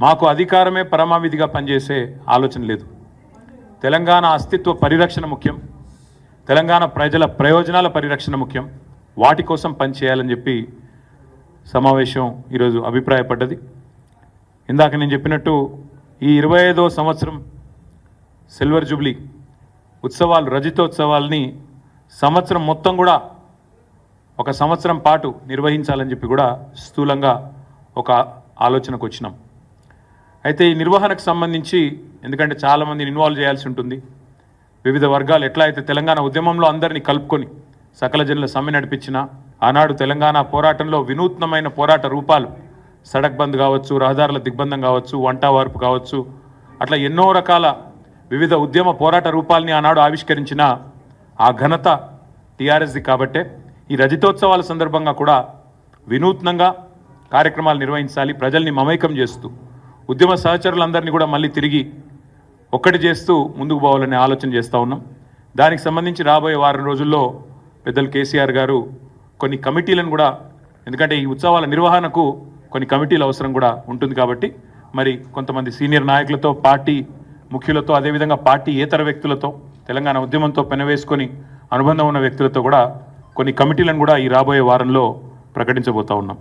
మాకు అధికారమే పరమావిధిగా పనిచేసే ఆలోచన లేదు. తెలంగాణ అస్తిత్వ పరిరక్షణ ముఖ్యం, తెలంగాణ ప్రజల ప్రయోజనాల పరిరక్షణ ముఖ్యం. వాటి కోసం పనిచేయాలని చెప్పి సమావేశం ఈరోజు అభిప్రాయపడ్డది. ఇందాక నేను చెప్పినట్టు ఈ 25వ సంవత్సరం సిల్వర్ జూబ్లీ ఉత్సవాలు, రజతోత్సవాల్ని సంవత్సరం మొత్తం కూడా ఒక సంవత్సరం పాటు నిర్వహించాలని చెప్పి కూడా స్థూలంగా ఒక ఆలోచనకు వచ్చినాం. అయితే ఈ నిర్వహణకు సంబంధించి, ఎందుకంటే చాలామందిని ఇన్వాల్వ్ చేయాల్సి ఉంటుంది, వివిధ వర్గాలు ఎట్లా అయితే తెలంగాణ ఉద్యమంలో అందరినీ కలుపుకొని సకల జనుల సమ్మె నడిపించిన, ఆనాడు తెలంగాణ పోరాటంలో వినూత్నమైన పోరాట రూపాలు, సడక్ బంద్ కావచ్చు, రహదారుల దిగ్బంధం కావచ్చు, వంట వార్పు కావచ్చు, అట్లా ఎన్నో రకాల వివిధ ఉద్యమ పోరాట రూపాలని ఆనాడు ఆవిష్కరించిన ఆ ఘనత టీఆర్ఎస్ది. కాబట్టే ఈ రజతోత్సవాల సందర్భంగా కూడా వినూత్నంగా కార్యక్రమాలు నిర్వహించాలి, ప్రజల్ని మమైకం చేస్తూ ఉద్యమ సహచరులందరినీ కూడా మళ్ళీ తిరిగి ఒక్కటి చేస్తూ ముందుకు పోవాలనే ఆలోచన చేస్తూ ఉన్నాం. దానికి సంబంధించి రాబోయే వారం రోజుల్లో పెద్దలు కేసీఆర్ గారు కొన్ని కమిటీలను కూడా, ఎందుకంటే ఈ ఉత్సవాల నిర్వహణకు కొన్ని కమిటీల అవసరం కూడా ఉంటుంది కాబట్టి, మరి కొంతమంది సీనియర్ నాయకులతో, పార్టీ ముఖ్యులతో, అదేవిధంగా పార్టీ ఏతర వ్యక్తులతో, తెలంగాణ ఉద్యమంతో పెనవేసుకొని అనుబంధం ఉన్న వ్యక్తులతో కూడా కొన్ని కమిటీలను కూడా ఈ రాబోయే వారంలో ప్రకటించబోతా ఉన్నాం.